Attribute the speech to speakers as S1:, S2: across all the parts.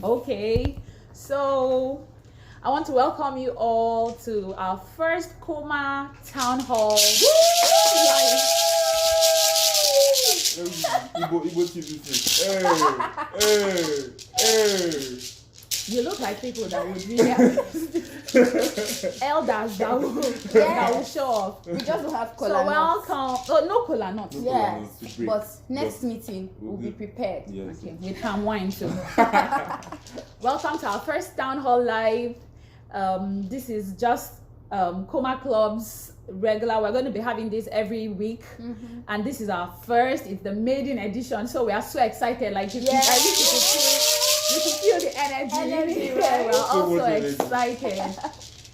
S1: Okay, so I want to welcome you all to our first Koma Town Hall.
S2: Igbo TV thing.
S1: You look like people that would really elders that will show off.
S3: We just will have cola.
S1: So welcome. Oh, no cola nuts.
S2: No
S3: Yes,
S2: cola nuts,
S3: but next meeting we'll be prepared.
S2: Yes.
S1: Okay, with palm wine too. Welcome to our first Town Hall Live. This is just Koma Club's regular. We're going to be having this every week, and this is our first. It's the maiden edition, so we are so excited. Like I wish you could feel the energy. We're also excited,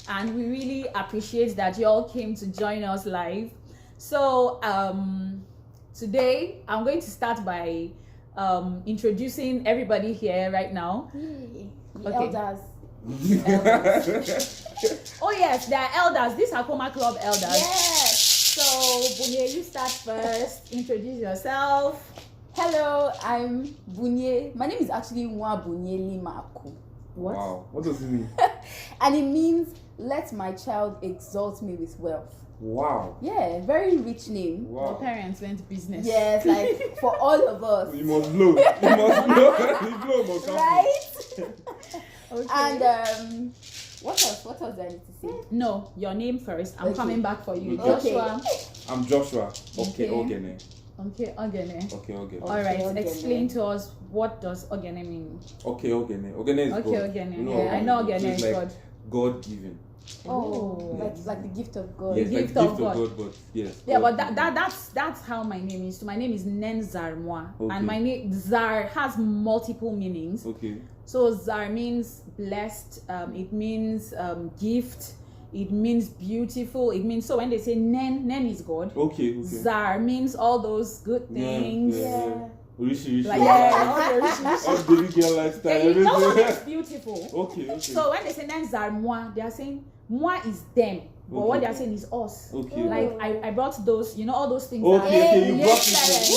S1: and we really appreciate that you all came to join us live. So today I'm going to start by introducing everybody here right now.
S3: The elders.
S1: Oh yes, they are elders. These are Koma Club elders.
S3: Yes.
S1: So Bunie, you start first. Introduce yourself.
S3: Hello, I'm Bunye. My name is actually Nwabunie Limaku.
S1: What?
S2: Wow, what does it mean?
S3: And it means let my child exalt me with wealth.
S2: Wow.
S3: Yeah, very rich name.
S1: Your
S2: Wow.
S1: parents went business.
S3: Yes, like for all of us.
S2: You must blow. You must blow. You blow must come.
S3: Right?
S1: Okay.
S3: And what else do I need to say?
S1: No, your name first. I'm
S3: Okay.
S1: coming back for you.
S2: Okay.
S1: Joshua.
S2: I'm Joshua.
S1: Okay.
S2: Okeoghene.
S1: Okeoghene.
S2: Okeoghene.
S1: All right.
S3: Okeoghene.
S1: Explain to us, what does Oghene mean?
S2: Okeoghene. Oghene is God.
S1: Okeoghene.
S2: You know,
S1: Yeah, I know
S2: so
S1: Oghene
S2: it's
S1: is
S2: like
S1: God.
S2: God given.
S3: Oh,
S2: Yes.
S3: like the gift of God.
S2: Yes,
S1: gift
S2: like
S1: of
S2: gift
S1: God.
S2: of God, but yes.
S1: Yeah,
S2: God
S1: but
S2: given.
S1: that's how my name is. So my name is Nenzarmwa,
S2: Okay.
S1: and my name Zar has multiple meanings.
S2: Okay.
S1: So Zar means blessed. It means gift. It means beautiful. It means, so when they say Nen is God.
S2: Okay.
S1: Zar means all those good things.
S3: Yeah.
S2: Rishi.
S1: Like, yeah, all the rich.
S2: All baby girl lifestyle.
S1: Yeah, you know what
S2: everything.
S1: is beautiful.
S2: Okay.
S1: So when they say Nenzarmwa, they are saying Mwa is them, but what they are saying is us.
S2: Okay.
S1: Like I brought those, you know, all those things.
S2: Okay,
S1: that-
S2: okay, you brought
S1: Yes,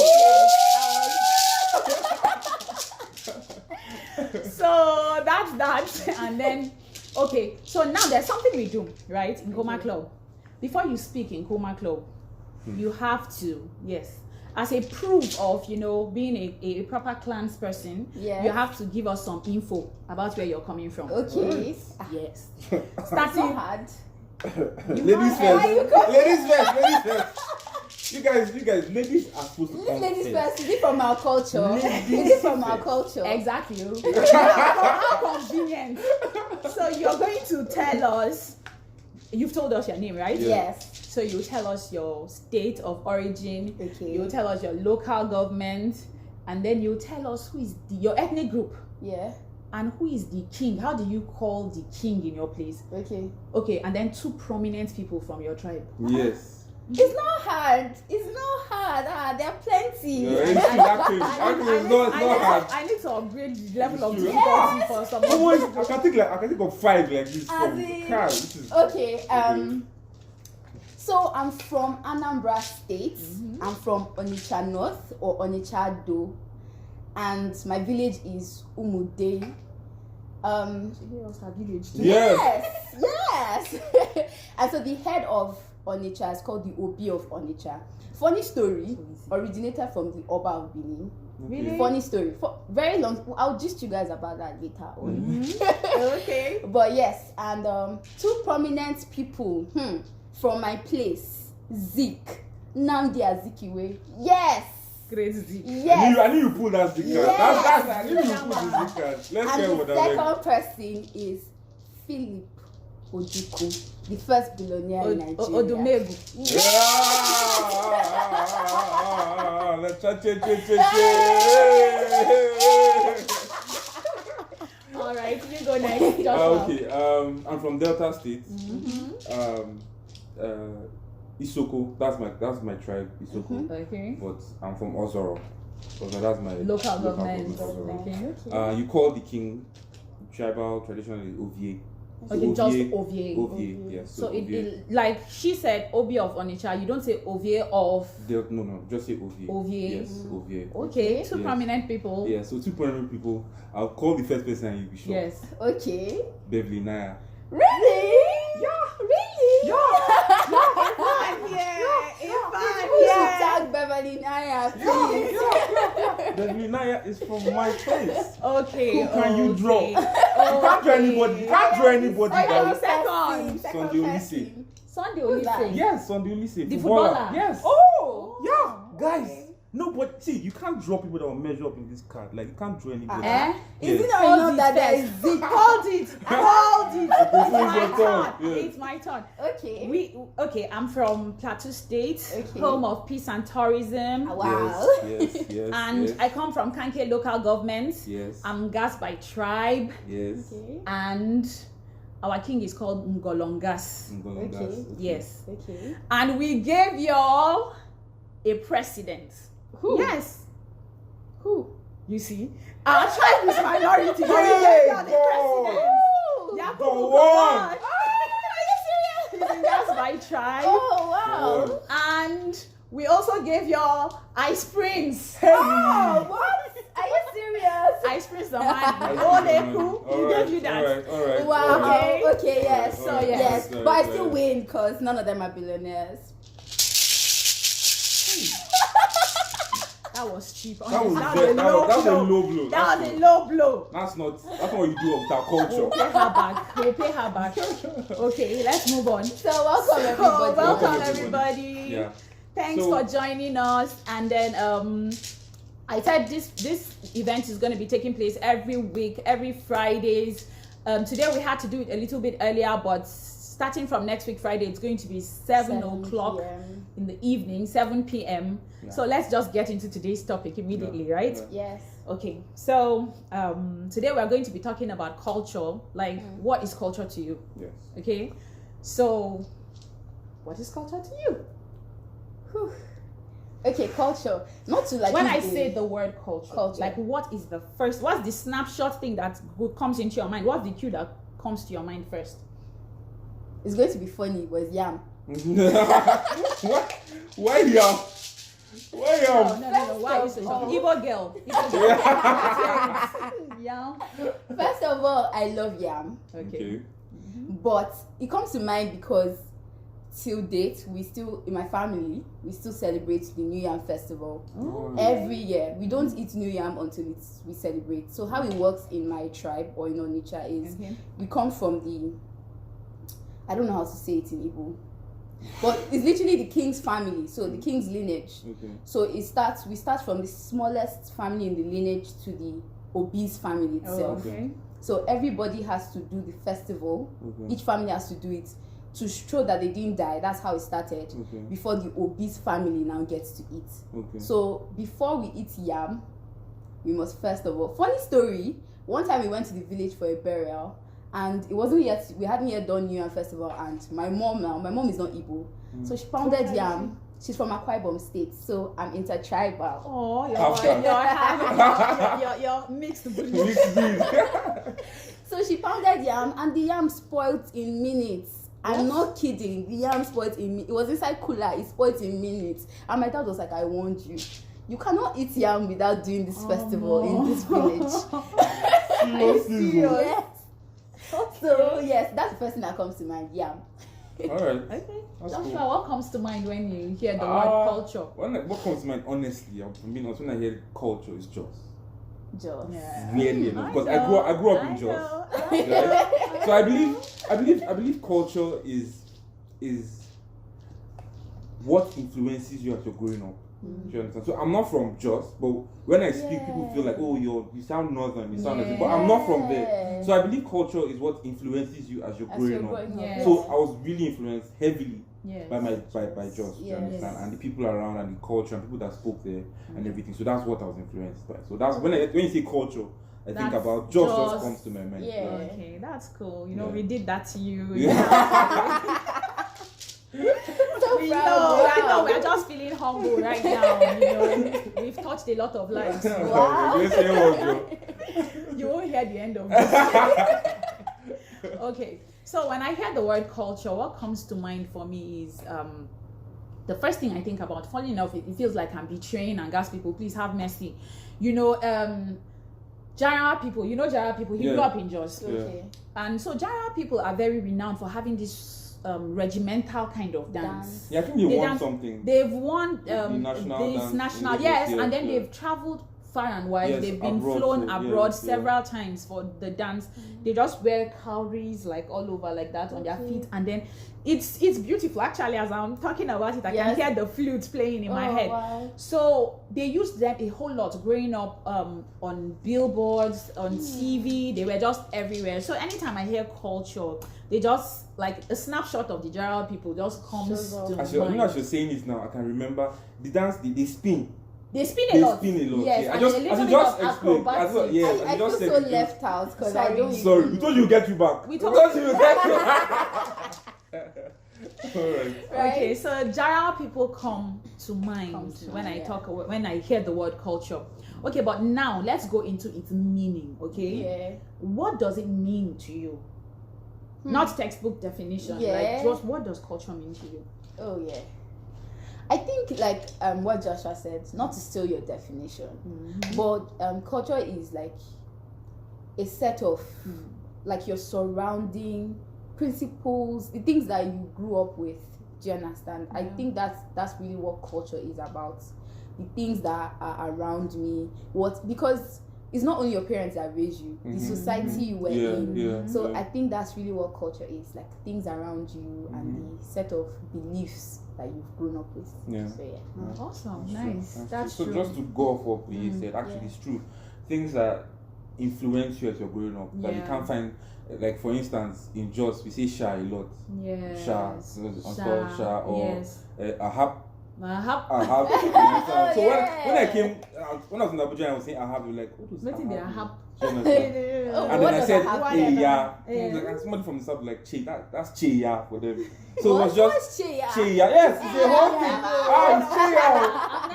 S2: it.
S1: So that's that. And then, okay, so now there's something we do, right, in Koma Club. Before you speak in Koma Club, you have to, yes, as a proof of, you know, being a proper clans person,
S3: Yes.
S1: you have to give us some info about where you're coming from.
S3: Okay.
S1: Yes.
S3: It's
S1: Starting.
S3: not hard.
S2: Ladies
S1: Why
S2: first.
S1: you
S2: Ladies first. You guys, ladies are supposed to come
S3: Ladies
S2: first.
S3: first. Is it from our culture?
S2: Ladies
S3: Is it from our
S2: first.
S3: culture?
S1: Exactly. How convenient. So you're going to tell us, you've told us your name, right?
S3: Yes.
S1: So you tell us your state of origin.
S3: Okay.
S1: You tell us your local government, and then you tell us who is your ethnic group
S3: Yeah.
S1: and who is the king. How do you call the king in your place?
S3: Okay.
S1: Okay, and then 2 prominent people from your tribe.
S2: Yes.
S3: It's not hard. It's not hard. There are plenty.
S2: No, it's actually not hard.
S1: I need to upgrade the level of
S2: It's true.
S1: difficulty for someone.
S2: Almost, I can think of 5 like this
S3: As
S2: from
S3: in-
S2: car. This is
S3: Okay. So I'm from Anambra State. I'm from Onitsha North or Onitsha Do, and my village is Umude.
S2: yes.
S3: Yes. And so the head of Onitsha is called the Obi of Onitsha. Funny story, originated from the Oba of Benin.
S1: Really?
S3: Funny story. For very long. I'll gist you guys about that later on.
S1: Okay.
S3: But yes, and 2 prominent people from my place, Zik, Nnamdi Azikiwe. Yes.
S1: Crazy.
S3: Yes.
S2: I knew you pulled that sticker.
S3: Yes.
S2: That's I knew you pulled the sticker. Let's
S3: And
S2: get what
S3: the
S2: that
S3: second person is Philip Ojukwu, the first billionaire in Nigeria.
S1: Odumegu.
S2: Yeah. Let's chat.
S1: All right, you go next. Joshua.
S2: Okay. I'm from Delta State. Isoko. That's my tribe. Isoko.
S1: Okay.
S2: But I'm from Ozoro. Ozoro, that's my
S1: Local government.
S2: Ozoro.
S1: Okay.
S2: You call the king tribal traditionally Ovie.
S1: Okay, just
S2: Ovie.
S1: Ovie.
S2: Ovie, yes.
S1: So
S2: Ovie.
S1: it like she said, Obi of Onitsha. You don't say Ovie of.
S2: No, just say Ovie.
S1: Ovie.
S2: Yes, Ovie.
S1: Okay, two
S2: Yes.
S1: prominent people.
S2: Yeah, so two prominent people. I'll call the first person and you'll be sure.
S1: Yes.
S3: Okay.
S2: Beverly Naya.
S3: Really? Really? Please tag Beverly Naya, please.
S2: Beverly Naya is from my place.
S1: Okay.
S2: Who can you draw?
S1: okay.
S2: You can't draw anybody. You can't draw anybody.
S1: Okay,
S2: guys.
S1: second.
S2: Sunday Olise.
S1: Sunday
S3: Who's that?
S1: Olise.
S2: Yes, Sunday Olise.
S1: The
S2: footballer.
S1: footballer.
S2: Yes.
S1: Oh.
S2: Yeah, guys. No, but see, you can't draw people that will measure up in this card. Like, you can't draw anybody.
S1: Eh?
S3: Is it
S2: Yes.
S3: not
S1: Hold
S3: enough
S1: it
S3: that there
S1: first.
S3: is Zeke?
S1: Hold it. Hold it.
S2: Okay,
S1: It's
S2: so
S1: my
S2: it's your turn.
S1: turn.
S2: Yeah.
S1: It's my turn.
S3: Okay.
S1: I'm from Plateau State,
S3: Okay.
S1: home of peace and tourism.
S3: Wow.
S2: Yes, yes,
S1: And
S2: yes.
S1: I come from Kanke local government.
S2: Yes.
S1: I'm Gas by tribe,
S2: Yes.
S3: Okay.
S1: and our king is called Ngolongas.
S2: Ngolongas,
S3: Okay.
S1: Yes.
S3: Okay.
S1: And we gave y'all a president.
S3: Who?
S1: Yes.
S3: Who?
S1: You see, our tribe is minority. but we
S2: Hey,
S1: gave y'all the president. Yeah,
S2: Go on.
S1: He's in Gas by tribe.
S3: Oh wow.
S1: And we also gave y'all Ice Prince.
S3: Oh, what? Are you serious?
S1: Ice Prince the man. Oleku. He gave you that.
S2: All right.
S3: Wow.
S1: Okay.
S3: Okay. Yes.
S2: All right,
S3: Yes.
S2: all right,
S3: But I
S2: all
S3: still
S2: right.
S3: win because none of them are billionaires.
S1: That was cheap.
S2: That was
S1: Honestly.
S2: a low blow.
S1: That was a low blow.
S2: That's not what you do with our
S1: We'll
S2: culture.
S1: pay her back. We'll pay her back. Okay, let's move on.
S3: So welcome
S1: So,
S3: everybody.
S1: welcome
S2: Welcome,
S1: everybody.
S2: Yeah.
S1: Thanks
S2: So-
S1: for joining us. And then I said this event is going to be taking place every week, every Fridays. Today we had to do it a little bit earlier, but starting from next week Friday, it's going to be 7 o'clock
S3: PM.
S1: in the evening, 7 p.m.
S2: Yeah.
S1: So let's just get into today's topic immediately,
S2: Yeah.
S1: right?
S2: Yeah.
S3: Yes.
S1: Okay, so today we're going to be talking about culture. Like, what is culture to you?
S2: Yes.
S1: Okay, so what is culture to you?
S3: Whew. Okay, culture. Not to like.
S1: When I
S3: use
S1: say the word culture,
S3: Culture.
S1: like what's the snapshot thing that comes into your mind? What's the cue that comes to your mind first?
S3: it's going to be funny, but it's yam.
S2: What? Why yam? Why yam?
S1: No. Why is it
S3: First of all-
S1: Igbo girl? Igbo girl. Yeah.
S3: First of all, I love yam,
S1: Okay.
S3: but it comes to mind because till date, we still in my family we still celebrate the New Yam festival every year. We don't eat New Yam until we celebrate. So how it works in my tribe or in Onitsha is
S1: Okay.
S3: we come from the, I don't know how to say it in Igbo, but it's literally the king's family, so the king's lineage.
S2: Okay.
S3: So we start from the smallest family in the lineage to the obese family
S1: Oh,
S3: itself.
S1: okay.
S3: So everybody has to do the festival.
S2: Okay.
S3: Each family has to do it to show that they didn't die. That's how it started.
S2: Okay.
S3: Before the obese family now gets to eat.
S2: Okay.
S3: So before we eat yam, we must first of all, funny story, one time we went to the village for a burial and it wasn't yet, we hadn't yet done New Yam festival, and my mom is not Igbo, so she pounded yam. She's from Akwa Ibom State, so I'm intertribal.
S1: Oh, you're mixed breed.
S2: Mixed breed.
S3: So she pounded yam and the yam spoiled in minutes. I'm not kidding. The yam spoiled in minutes. It was inside cooler. It spoiled in minutes. And my dad was like, I warned you. You cannot eat yam without doing this festival in this village. Yes. So yes, that's the first thing that comes to mind. Yam.
S2: All right.
S1: Okay.
S2: That's
S1: Joshua,
S2: cool.
S1: what comes to mind when you hear the word culture?
S2: What comes to mind, honestly, I'm being honest, when I hear culture, is Jos.
S3: Just.
S2: Weirdly enough, because I grew up in Jos. Right? So I believe culture is what influences you as you're growing up. Do you understand? So I'm not from Jos, but when I speak, people feel like, oh, you sound northern, you sound like, but I'm not from there. So I believe culture is what influences you as you're growing up.
S1: Yes.
S2: So I was really influenced heavily
S1: Yes.
S2: by Jos, do you
S3: Yes.
S2: understand? And the people around and the culture and people that spoke there and everything. So that's what I was influenced by. So that's when you say culture, I think
S1: That's
S2: about Jos
S1: Jos.
S2: just comes to my mind.
S3: Yeah.
S1: Okay, that's cool. You know,
S2: Yeah.
S1: we did that to you.
S3: So
S1: We
S3: proud.
S1: I know, we're just feeling humble right now. You know, we've touched a lot of lives.
S3: Wow.
S2: Let's hear what, Joe.
S1: You won't hear the end of this. Okay, so when I hear the word culture, what comes to mind for me is the first thing I think about. Funny enough, it feels like I'm betraying and gas people. Please have mercy. You know, Jara people. You know Jara people. He grew up in Jos.
S3: Okay.
S1: And so Jara people are very renowned for having this regimental kind of dance.
S2: Yeah, I think they won
S1: dance,
S2: something.
S1: They've won
S2: the national
S1: this
S2: dance
S1: national, yes, and then they've traveled far and wide.
S2: Yes,
S1: They've been
S2: abroad
S1: flown
S2: too,
S1: abroad
S2: yes,
S1: several times for the dance. They just wear cowries like all over like that on their feet, and then it's beautiful. Actually, as I'm talking about it, I can hear the flute playing in my head.
S3: Wow.
S1: So they used them a whole lot growing up on billboards, on TV. They were just everywhere. So anytime I hear culture, they just like a snapshot of the general people just comes to mind.
S2: You know, as you're saying this now, I can remember the dance. They spin.
S1: They spin a lot.
S3: Yes,
S2: yeah.
S3: and
S2: As you just explained.
S3: I feel so left out because I don't.
S2: Sorry, we told you get you back. We told you get you back.
S3: Right.
S1: Okay, so Jara people come to mind when I hear the word culture. Okay, but now let's go into its meaning. Okay, what does it mean to you? Not textbook definition. Like, just what does culture mean to you?
S3: Oh yeah, I think like what Joshua said. Not to steal your definition, but culture is like a set of like your surrounding principles, the things that you grew up with. Do you understand? I think that's really what culture is about. The things that are around me. Because it's not only your parents that raised you, the society you were in. So I think that's really what culture is, like things around you and the set of beliefs that you've grown up with. So
S1: Awesome, nice. That's
S2: true. So just to go off what you said, actually it's true. Things that influence you as you're growing up that you can't find. Like for instance, in Jos we say sha a lot. Sha, or ahab. So when I came, when I was in Abuja, I was saying ahab. Like, what was ahab? And then I said yeah. Like, somebody from the south like che. That's che ya for them. So it was just che ya. Yes, it's a whole thing. It's che ya.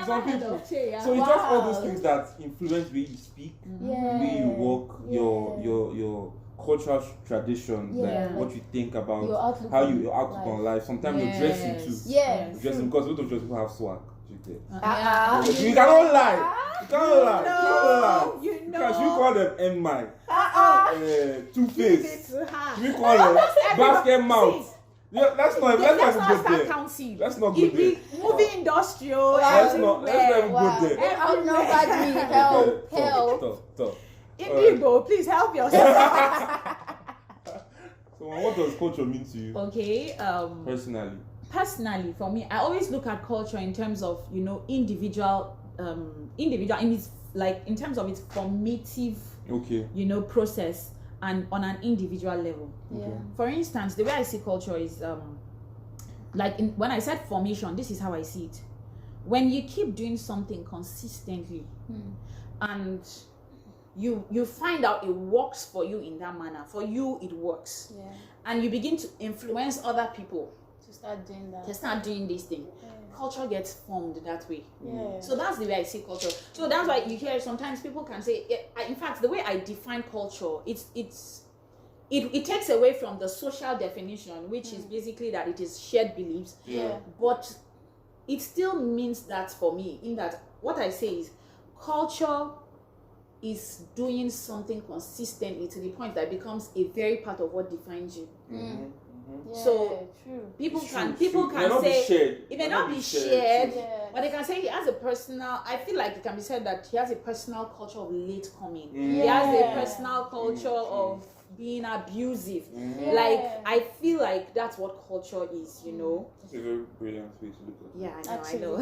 S2: Some people. So it's just all those things that influence the way you speak, the way you walk, your cultural traditions, like what you think about, how your outlook on life. Sometimes your dressing too. Dressing, because both of those people have swag. You cannot lie. You cannot lie. Because you call them M-My, Two-Face. We call them basket mouth. Yeah, let's not go there. Let's not go there.
S1: Movie industrial.
S2: Let's not even go there.
S3: Help.
S1: Indigo, please help yourself.
S2: So what does culture mean to you?
S1: Okay. Personally, for me, I always look at culture in terms of, individual in its, like, in terms of its formative process and on an individual level. For instance, the way I see culture is when I said formation, this is how I see it. When you keep doing something consistently and you find out it works for you in that manner, for you it works, and you begin to influence other people to start doing this thing. Culture gets formed that way. So that's the way I see culture. So that's why you hear sometimes people can say, in fact, the way I define culture, it takes away from the social definition, which is basically that it is shared beliefs. But it still means that for me, in that what I say is culture is doing something consistently to the point that it becomes a very part of what defines you. So people can say it may not be shared, but they can say he has a personal. I feel like it can be said that he has a personal culture of late coming. He has a personal culture of being abusive. Like, I feel like that's what culture is.
S2: That's a very brilliant way to look at it.
S1: Yeah, I know.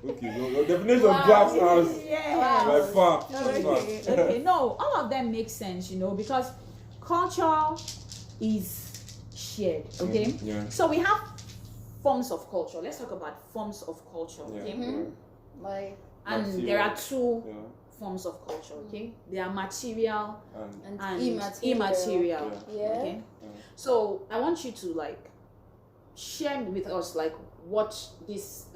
S2: Okay, your definition of grabs us by far.
S1: Okay, no, all of them make sense, because culture is shared. Okay, so we have forms of culture. Let's talk about forms of culture. Okay, and there are two forms of culture. Okay, they are material and immaterial. Okay, so I want you to share with us what these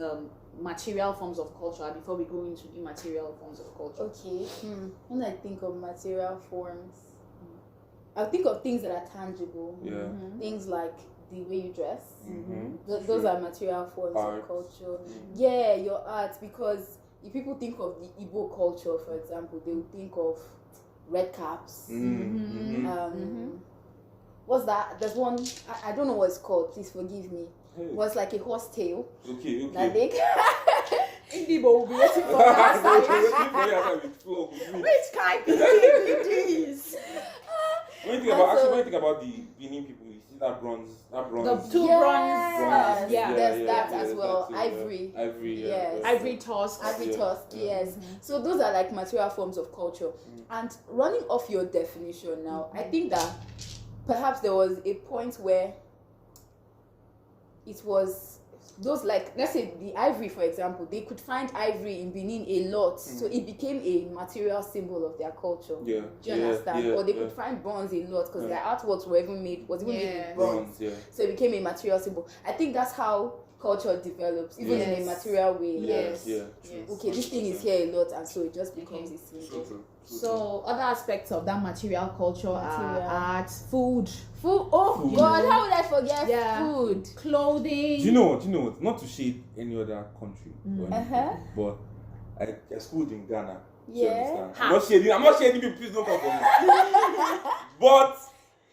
S1: material forms of culture are before we go into immaterial forms of culture.
S3: Okay. When I think of material forms, I think of things that are tangible.
S2: Yeah.
S3: Things like the way you dress.
S2: Mm-hmm.
S3: Those are material forms
S2: Art.
S3: of culture. Yeah, your art. Because if people think of the Igbo culture, for example, they would think of red caps. What's that? There's one, I don't know what it's called, please forgive me. It was like a horse tail.
S2: Okay.
S3: That they
S1: Igbo will be waiting for that. Which kind of thing it is?
S2: When you think about the Benin people, you see that bronze.
S1: The two bronze.
S3: There's that as well. Ivory.
S2: Yes.
S1: Ivory tusk.
S3: Ivory tusk, yes. So those are like material forms of culture. And running off your definition now, I think that perhaps there was a point where it was those, like, let's say the ivory, for example, they could find ivory in Benin a lot, so it became a material symbol of their culture.
S2: Yeah.
S3: Do you understand? Or they could find bronze a lot because their artworks were even made with bronze. So it became a material symbol. I think that's how culture develops, even in a material way.
S2: Yes.
S3: Okay, this thing is here a lot, and so it just becomes a symbol.
S1: So other aspects of that material culture are art, food.
S3: Oh God, how would I forget food?
S1: Clothing.
S2: Do you know what? Not to shade any other country, but I schooled in Ghana.
S3: Yeah.
S2: I'm not shading people, please don't come for me. But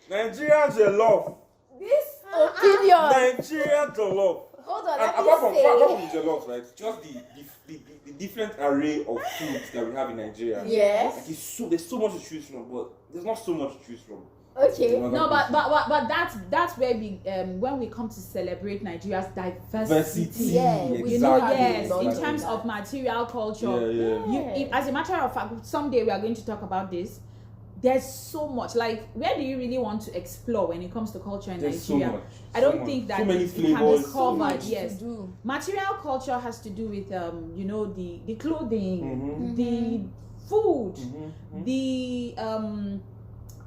S2: Nigerian jollof.
S3: This opinion.
S2: Nigerian jollof.
S3: Hold on,
S2: And apart from jollof, right? Just the different array of foods that we have in Nigeria.
S3: Yes.
S2: Like there's so much to choose from, but there's not so much to choose from.
S3: Okay.
S1: No, but that's where we when we come to celebrate Nigeria's diversity.
S3: Yeah,
S2: exactly.
S1: You know, yes,
S3: Exactly.
S1: in terms of material culture.
S2: Yeah.
S1: As a matter of fact, someday we are going to talk about this. There's so much. Like, where do you really want to explore when it comes to culture in
S2: There's
S1: Nigeria?
S2: so much.
S1: I don't think that
S2: so many
S1: it can be
S2: flavors,
S1: covered.
S3: To
S1: Yes,
S3: do.
S1: material culture has to do with the clothing, the food, the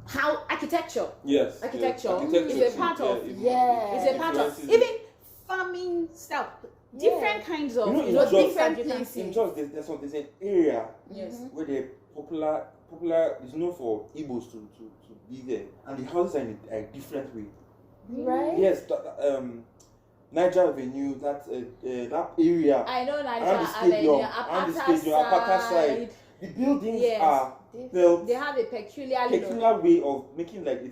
S1: how architecture.
S2: Yes.
S1: Architecture
S2: Architecture
S1: is a part of.
S3: Yeah.
S1: It's a part of even farming stuff. Different kinds of different places.
S2: In Jos, there's an area where they're popular is known for Igbos to be there, and the houses are in a different way.
S3: Right?
S2: Yes, Niger Avenue, that area.
S1: I know
S2: Around
S1: Niger
S2: the stadium,
S1: Avenue,
S2: Apata side. The buildings are built
S1: they have a peculiar
S2: way of making it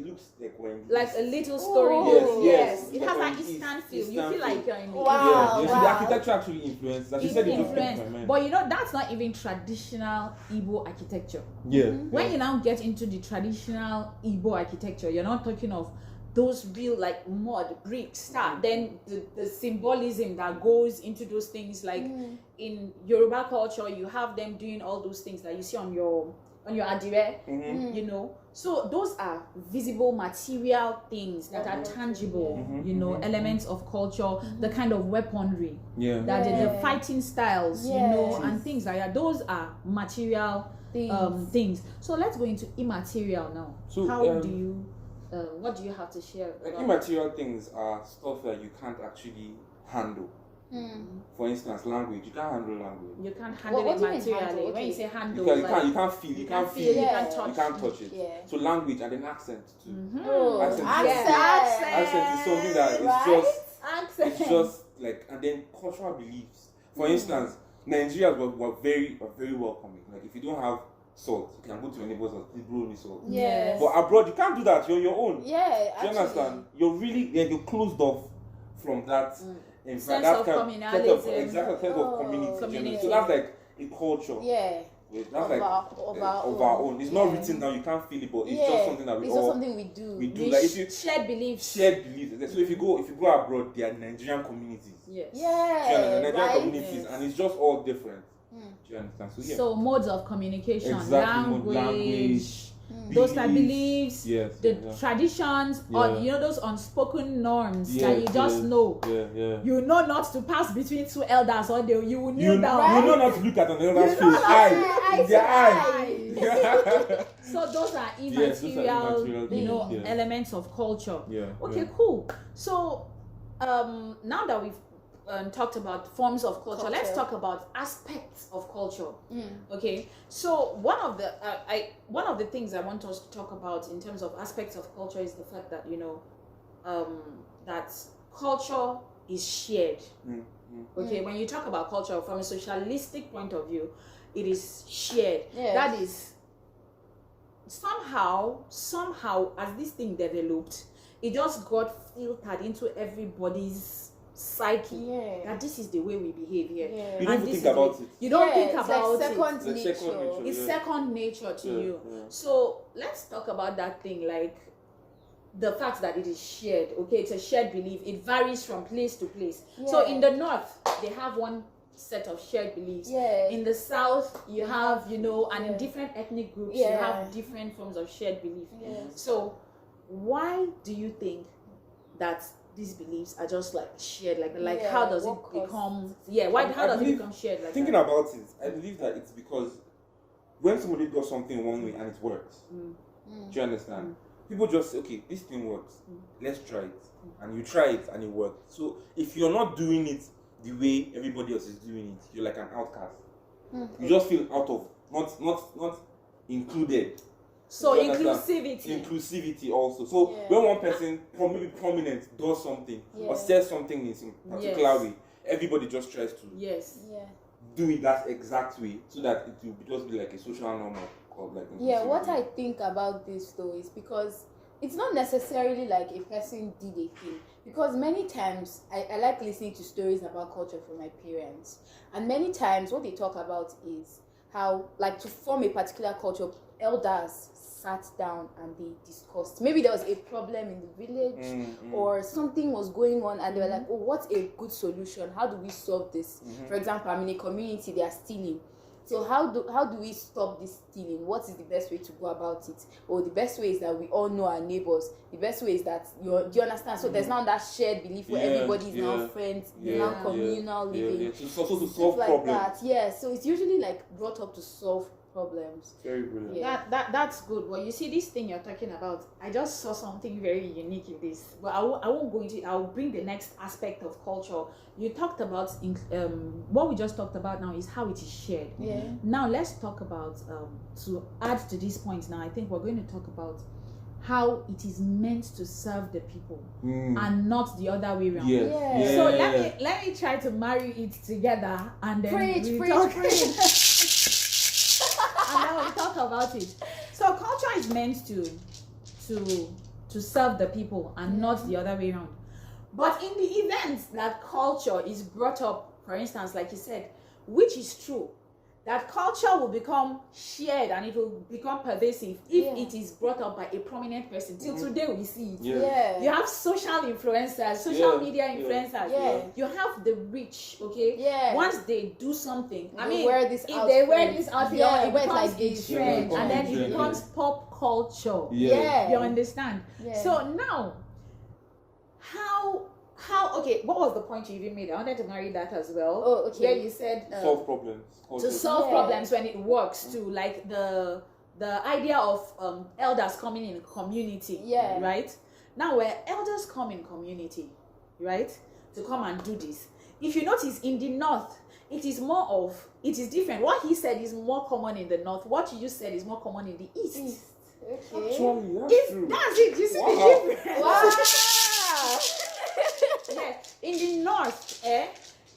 S2: looks like when
S1: a little story.
S2: Yes.
S1: It has an Eastern feel. You feel like you're in the
S3: Wow.
S2: So the architecture actually influenced. Like you said,
S1: but that's not even traditional Igbo architecture.
S2: Yeah.
S1: When you now get into the traditional Igbo architecture, you're not talking of those real mud brick stuff. Then the symbolism that goes into those things, like in Yoruba culture, you have them doing all those things that you see on your adire, you know. So those are visible material things that are tangible, elements of culture, the kind of weaponry, the fighting styles, and things like that. Those are material things. So let's go into immaterial now. So how do you what do you have to share?
S2: Immaterial things are stuff that you can't actually handle. For instance, language. You can't handle language.
S1: You can't handle it materially. When you say handle,
S2: you can't feel. You can't touch it.
S3: Yeah.
S2: So language and then accent too.
S3: Accent
S2: is something that it's just and then cultural beliefs. For instance, Nigerians were very welcoming. Like if you don't have salt, you can go to your neighbor's house, they grow me salt.
S3: Yes.
S2: But abroad, you can't do that. You're on your own.
S3: Yeah.
S2: Do you understand? You're really you're closed off from that.
S1: Sense of communalism.
S2: Sense of community. So that's like a culture.
S3: Yeah.
S2: That's of our own. It's not written down. You can't feel it, but it's just something that
S3: it's just something we do.
S2: We do. Like if you
S1: shared beliefs.
S2: So if you go abroad, there are Nigerian communities.
S3: Yeah.
S2: Nigerian communities, and it's just all different. Do you understand?
S1: So modes of communication,
S2: exactly,
S1: language, those type beliefs, the traditions, or those unspoken norms that you just know. You know not to pass between two elders, or you will kneel down.
S2: You know not to look at an elder's face. Eye.
S1: So those are immaterial, elements of culture. Okay, cool. So now that we've talked about forms of culture. Let's talk about aspects of culture. Okay, so one of the things I want us to talk about in terms of aspects of culture is the fact that that culture is shared. Okay, when you talk about culture from a socialistic point of view, it is shared.
S3: Yes.
S1: That is somehow as this thing developed, it just got filtered into everybody's psyche. That this is the way we behave here.
S2: You don't think about it.
S1: You don't think about
S3: like second
S1: it.
S3: nature.
S1: It's second nature to you. So let's talk about that thing, like the fact that it is shared. Okay, it's a shared belief. It varies from place to place. So in the north, they have one set of shared beliefs. In the south, you have, and in different ethnic groups, you have different forms of shared belief. So why do you think that these beliefs are just like shared? Like how does it become? How does it become shared? Like
S2: thinking about it, I believe that it's because when somebody does something one way and it works, do you understand? People just say, okay, this thing works, let's try it. And you try it and it works. So if you're not doing it the way everybody else is doing it, you're like an outcast. You just feel out of, not included.
S1: So inclusivity
S2: also. So when one person, maybe prominent, does something or says something in some particular way, everybody just tries to do it that exact way, so that it will just be like a social norm.
S3: What I think about this though is because it's not necessarily like a person did a thing, because many times I like listening to stories about culture from my parents, and many times what they talk about is how, like, to form a particular culture, elders sat down and they discussed. Maybe there was a problem in the village or something was going on, and they were like, oh, what's a good solution? How do we solve this? For example, I'm in a community, they are stealing. So how do we stop this stealing? What is the best way to go about it? Or the best way is that we all know our neighbors. The best way is that do you understand? So there's now that shared belief where everybody is now friends, now communal living.
S2: So to solve
S3: like
S2: problems.
S3: that. So it's usually like brought up to solve problems.
S2: Very brilliant.
S1: That's good. Well, you see, this thing you're talking about, I just saw something very unique in this. But I won't go into it. I'll bring the next aspect of culture. You talked about what we just talked about now is how it is shared. Now let's talk about to add to this point. Now I think we're going to talk about how it is meant to serve the people and not the other way around. So let me try to marry it together and then preach. And then we'll talk about it. So culture is meant to serve the people and not the other way around. But in the event that culture is brought up, for instance, like you said, which is true, that culture will become shared and it will become pervasive if it is brought up by a prominent person. Till today we see it. You have social influencers, social media influencers. You have the rich, okay? Once they do something,
S3: if they wear this outfit,
S1: it becomes like a trend, and then it becomes pop culture. You understand? So now, how okay, what was the point you even made? I wanted to marry that as well.
S3: Oh, okay.
S1: Where you said
S2: solve problems.
S1: To solve problems when it works, to like the idea of elders coming in community, right? Now where elders come in community, right, to come and do this, if you notice in the north, it is different. What he said is more common in the north. What you said is more common in the east.
S3: Okay.
S2: Actually, that's
S1: it. You see the difference?
S3: Wow.
S1: Yes, in the north,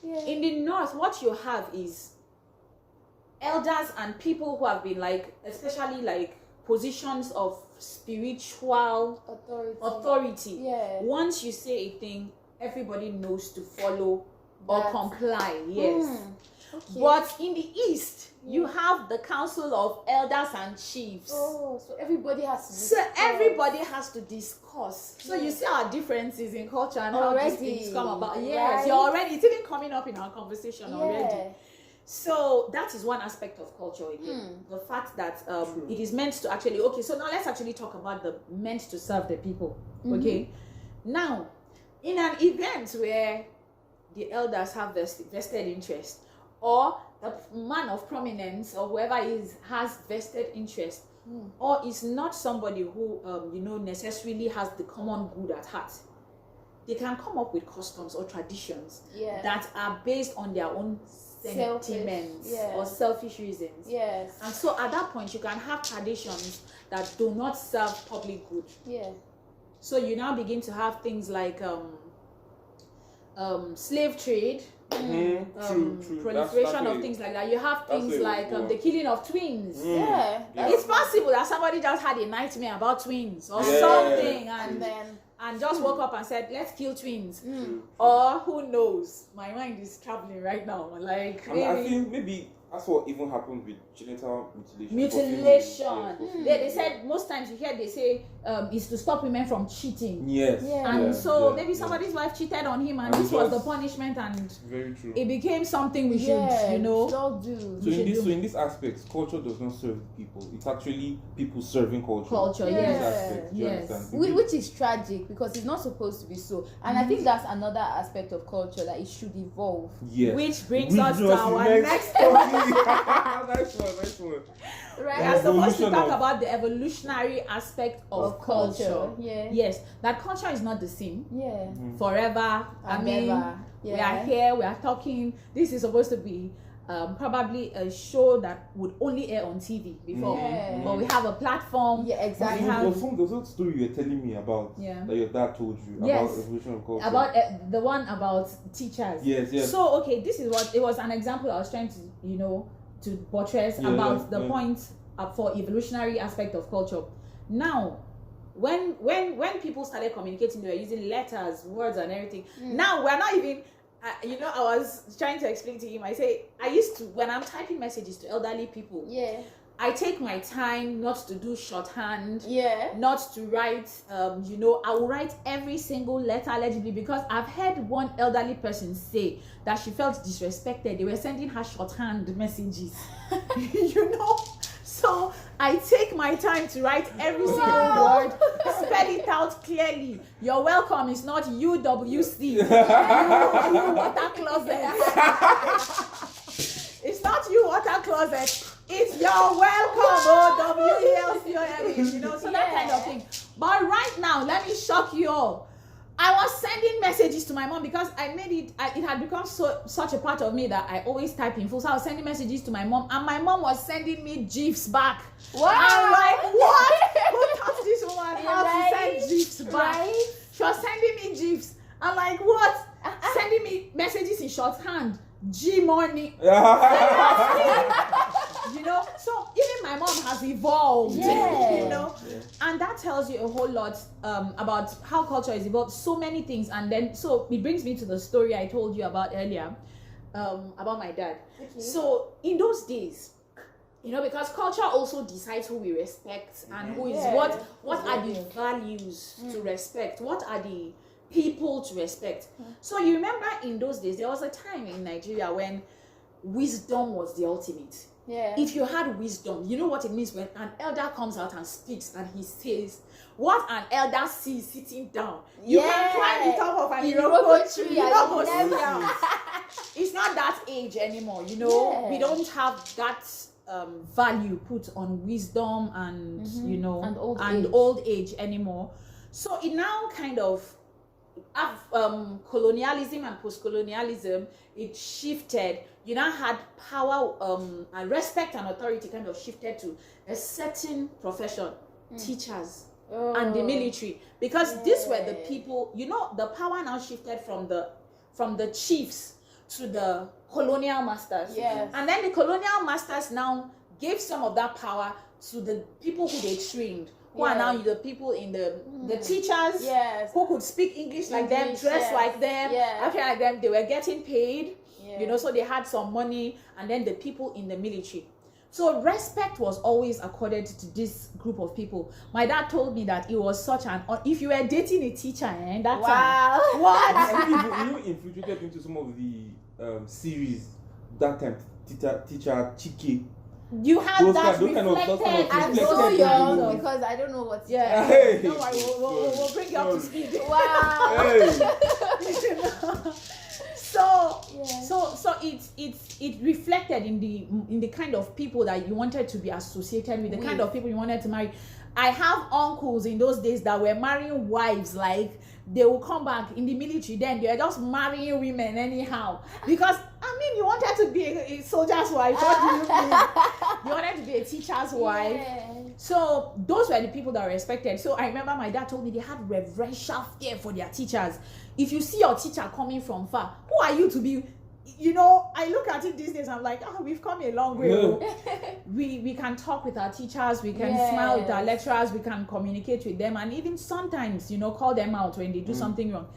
S1: in the north, what you have is elders and people who have been like, especially like positions of spiritual authority. Once you say a thing, everybody knows to follow or comply. But in the east, you have the council of elders and chiefs.
S3: So everybody has to discuss.
S1: So you see our differences in culture and how these things come about.
S3: Right.
S1: It's even coming up in our conversation already. So that is one aspect of culture again. The fact that it is meant to actually, so now let's actually talk about the meant to serve the people. Okay. Now, in an event where the elders have vested interest, or the man of prominence or whoever has vested interest, or is not somebody who necessarily has the common good at heart, they can come up with customs or traditions
S3: Yeah.
S1: that are based on their own sentiments or selfish reasons.
S3: Yes.
S1: And so at that point, you can have traditions that do not serve public good.
S3: Yeah.
S1: So you now begin to have things like slave trade,
S2: True.
S1: proliferation of things like that. You have things like the killing of twins.
S3: Yeah.
S1: It's possible that somebody just had a nightmare about twins or
S2: Yeah.
S1: something
S3: And
S1: and just woke up and said, let's kill twins. Or who knows? My mind is traveling right now. Like,
S2: I think maybe that's what even happened with genital mutilation.
S1: mutilation. They said most times you hear they say is to stop women from cheating.
S2: Yes.
S1: And so maybe somebody's wife cheated on him and this was the punishment, and
S2: very true.
S1: it became something we should,
S3: don't do.
S2: So in this aspect, culture does not serve people. It's actually people serving culture.
S1: Culture,
S2: In
S1: yes.
S2: this aspect, do you
S1: Yes.
S2: understand?
S3: Which is tragic because it's not supposed to be so. And I think that's another aspect of culture that it should evolve.
S2: Yes.
S1: Which brings us to our next
S2: Nice one.
S3: Right?
S1: We are supposed to
S2: Evolution
S1: talk
S2: of-
S1: about the evolutionary aspect of culture.
S3: Yeah.
S1: Yes, that culture is not the same
S3: Yeah.
S1: forever. I mean,
S3: Never.
S1: we are here, we are talking. This is supposed to be probably a show that would only air on TV before,
S3: Yeah.
S1: but we have a platform.
S3: Yeah, exactly.
S1: We have-
S2: There was a story you were telling me about that your dad told you
S1: Yes.
S2: about evolution of culture.
S1: About the one about teachers.
S2: Yes.
S1: So okay, this is what it was, an example I was trying to to buttress about the point for evolutionary aspect of culture. Now, when people started communicating, they were using letters, words, and everything. Now we're not even. I was trying to explain to him. I say I used to, when I'm typing messages to elderly people.
S3: Yeah.
S1: I take my time not to do shorthand.
S3: Yeah.
S1: Not to write, I will write every single letter legibly, because I've heard one elderly person say that she felt disrespected. They were sending her shorthand messages, So I take my time to write every single word, spell it out clearly. You're welcome is not UWC. You water closet. It's not you water closet. It's you're welcome, WELCOME, so that kind of thing. But right now, let me shock you all. I was sending messages to my mom because I made it had become such a part of me that I always type in full. So I was sending messages to my mom, and my mom was sending me GIFs back.
S3: Wow.
S1: I'm like, what? Who taught this woman how to send GIFs back?
S3: Right?
S1: She was sending me GIFs. I'm like, what? Sending me messages in shorthand. G money. So even my mom has evolved. And that tells you a whole lot about how culture is evolved. So many things. And then so it brings me to the story I told you about earlier, about my dad. Okay. So in those days, because culture also decides who we respect and who is what are the values to respect, what are the people to respect. So you remember in those days there was a time in Nigeria when wisdom was the ultimate. If you had wisdom, you know what it means when an elder comes out and speaks and he says what an elder sees sitting down. You can climb the top of an Iroko tree. It's not that age anymore, We don't have that value put on wisdom and and old age anymore. So it now kind of colonialism and post-colonialism, it shifted. You now had power and respect and authority kind of shifted to a certain profession, teachers and the military, because these were the people. The power now shifted from the chiefs to the colonial masters. And then the colonial masters now gave some of that power to the people who they trained, who are now the people in the teachers who could speak English like them, dress like them, appear like them. They were getting paid, so they had some money. And then the people in the military. So respect was always accorded to this group of people. My dad told me that it was such an if you were dating a teacher that time, what?
S2: You infiltrated into some of the series that time. Teacher Chike.
S1: You have that reflected.
S3: I'm so young because I don't know what's
S2: Hey.
S1: Don't worry, we'll bring you up to speed.
S3: Wow.
S2: Hey.
S1: So it reflected in the kind of people that you wanted to be associated with, the kind of people you wanted to marry. I have uncles in those days that were marrying wives, like they will come back in the military, then they're just marrying women anyhow. Because you wanted to be a soldier's wife. What do you mean? You wanted to be a teacher's wife. So those were the people that were respected. So I remember my dad told me they had reverential fear for their teachers. If you see your teacher coming from far, who are you to be? I look at it these days, I'm like, we've come a long way. We can talk with our teachers, we can smile with our lecturers, we can communicate with them, and even sometimes, call them out when they do something wrong.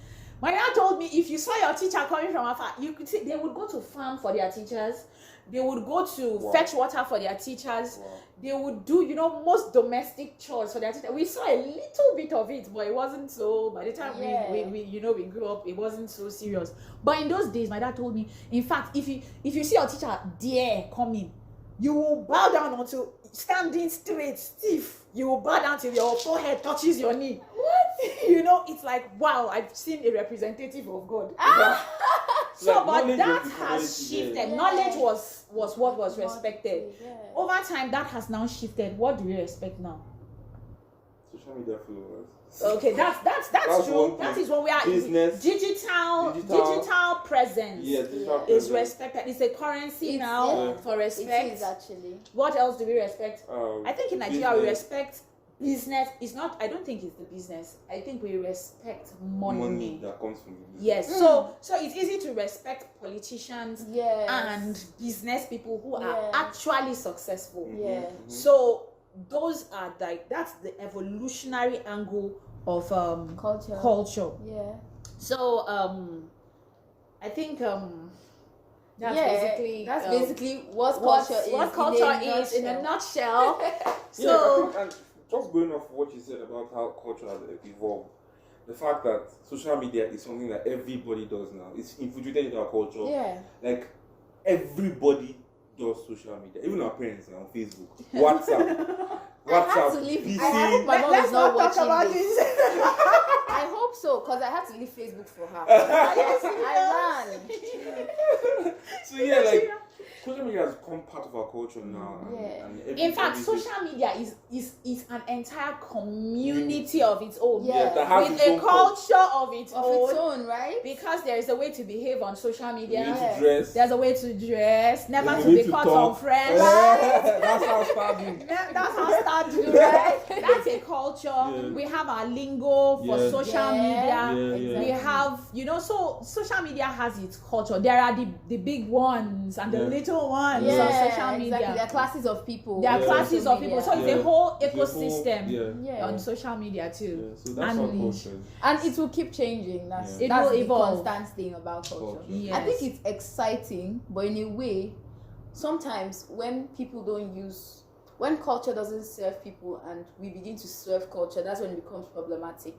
S1: My dad told me, if you saw your teacher coming from afar, you could see they would go to farm for their teachers, they would go to fetch water for their teachers, they would do, most domestic chores for their teachers. We saw a little bit of it, but it wasn't so, by the time we grew up, it wasn't so serious. But in those days, my dad told me, in fact, if you see your teacher there coming, you will bow down until standing straight, stiff. You will bow down till your forehead touches your knee. What? It's like, wow, I've seen a representative of God. So, but that has shifted. Knowledge was what was respected. Over time, that has now shifted. What do we respect now?
S2: Social media followers.
S1: Okay, that's true. That is what we are.
S2: Business.
S1: Digital presence.
S2: Digital
S1: is
S2: presence.
S1: respected. It's a currency now for respect.
S3: It is actually.
S1: What else do we respect? I think in Nigeria we
S2: business.
S1: respect business. It's not. I don't think it's the business. I think we respect money.
S2: That comes from the business.
S1: Yes. So it's easy to respect politicians and business people who are actually successful. So those are that's the evolutionary angle of culture. So I think that's basically what culture is in a nutshell. So
S2: and just going off what you said about how culture has evolved, the fact that social media is something that everybody does now, it's infiltrated into our culture. Like everybody does social media, even our parents are on Facebook, WhatsApp.
S3: I hope my mom is not watching this. I hope so, because I had to leave Facebook for her. I ran.
S2: So social media has become part of our culture now. And
S1: in fact, social media is an entire community of its own.
S2: With a
S1: culture of its
S3: own, right?
S1: Because there is a way to behave on social media.
S2: There's
S1: a way to dress, never to be caught on friends.
S2: That's how starting.
S1: That's how starting, right? That's a culture. We have our lingo for social media. We have, so social media has its culture. There are the big ones and the little ones on social media.
S3: Exactly. There are classes of people.
S1: There are classes of people. So it's a whole ecosystem on social media too.
S2: So that's our culture.
S3: And it will keep changing. That's
S1: it will
S3: the
S1: evolve.
S3: Constant thing about culture.
S1: Yes.
S3: I think it's exciting, but in a way, sometimes when culture doesn't serve people and we begin to serve culture, that's when it becomes problematic.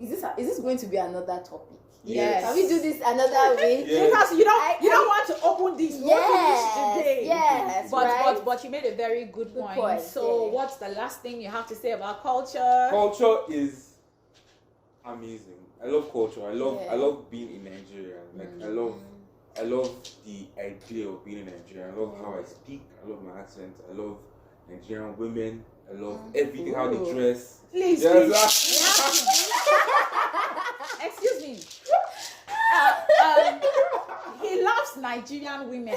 S3: Is this going to be another topic?
S1: Yes.
S3: Can we do this another week?
S1: Because you don't want to open this. Today.
S3: Yes.
S1: But you made a very good point. So what's the last thing you have to say about culture?
S2: Culture is amazing. I love culture. I love being in Nigeria. I love the idea of being in Nigeria. I love how I speak. I love my accent. I love Nigerian women. I love everything, how they dress.
S1: Please. Excuse me. He loves Nigerian women.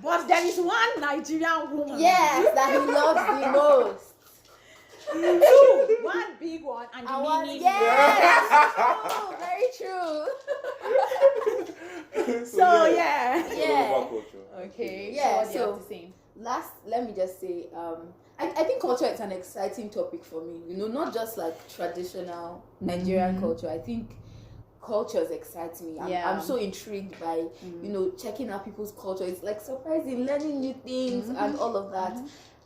S1: But there is one Nigerian woman.
S3: Yes, that he loves the most.
S1: Two. One big one and the mini.
S3: Yes. Very true.
S1: Okay.
S3: Yeah.
S1: So what do you have to say?
S3: Last, let me just say, I think culture is an exciting topic for me. Not just like traditional Nigerian culture. I think cultures excite me. I'm so intrigued by checking out people's culture. It's like surprising, learning new things and all of that.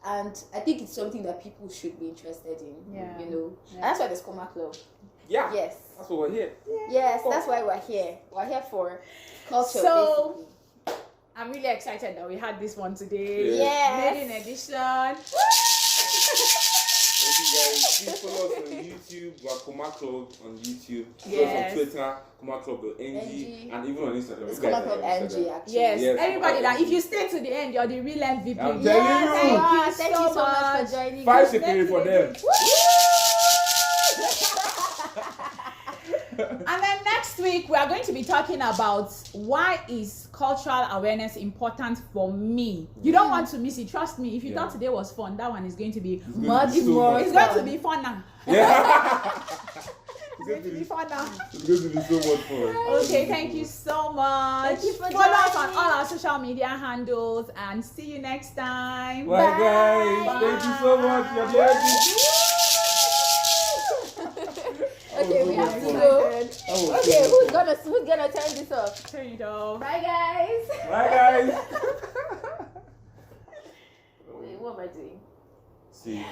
S3: And I think it's something that people should be interested in. And that's why there's Koma Club.
S2: Yeah.
S3: Yes.
S2: That's why we're here.
S3: Yes, that's why we're here. We're here for culture.
S1: So,
S3: basically.
S1: I'm really excited that we had this one today.
S3: Yes.
S1: Maiden edition.
S2: Thank you guys. Please follow us on YouTube, we're Koma Club on YouTube.
S1: Yes.
S2: On Twitter, Koma Club.ng, and even on Instagram.
S3: It's
S2: You guys
S3: Koma
S2: are
S3: Club
S2: on
S3: NG
S2: Instagram.
S3: actually.
S1: Yes,
S2: Yes,
S1: everybody,
S2: okay.
S1: that if you stay to the end, you're the real MVP.
S2: I'm telling
S3: Yes,
S2: you.
S3: thank you so much for joining
S2: 5
S3: us.
S2: seconds for them.
S1: And then next week we are going to be talking about why is cultural awareness important for me. You don't want to miss it. Trust me. If you thought today was fun, that one is going to be
S3: Much more.
S1: It's going to be fun now.
S2: Yeah.
S1: It's going to be fun now.
S2: It's going to be so much fun.
S1: Okay, thank you so much.
S3: Thank you for
S1: Follow us on
S3: joining.
S1: all our social media handles and see you next time.
S2: Bye, guys. Thank you so much. You're the
S3: Okay, we have to
S2: fun.
S3: go. Okay,
S2: who's
S3: who's gonna turn this off?
S1: Turn it off.
S3: Bye guys.
S2: Bye, guys.
S3: Wait, what am I doing?
S2: See.